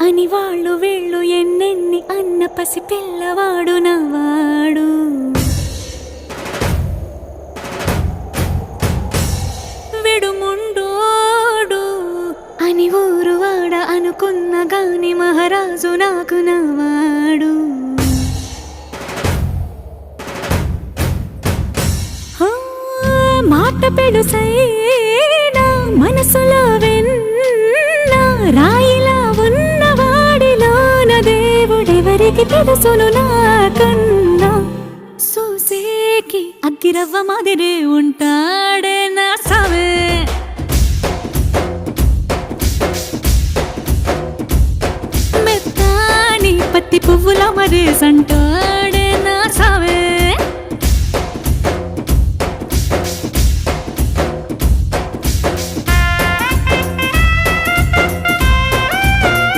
అని వాళ్ళు వీళ్ళు ఎన్నెన్ని అన్న పసి పిల్లవాడు నవ్వాడు. విడుముండోడు అని ఊరు వాడ అనుకున్న గాని మహారాజు నాకు నవ్వాడు. మాట పెడుసైనా మనసులో వెన్న రాయిలా ఉన్నవాడిలోన దేవుడెవరికి తెలుసును నాకన్నా. సూసేకి అగ్గిరవ్వ మాదిరే ఉంటాడే నా సావే. మెత్తాని పత్తి పువ్వుల మరేసంటాడే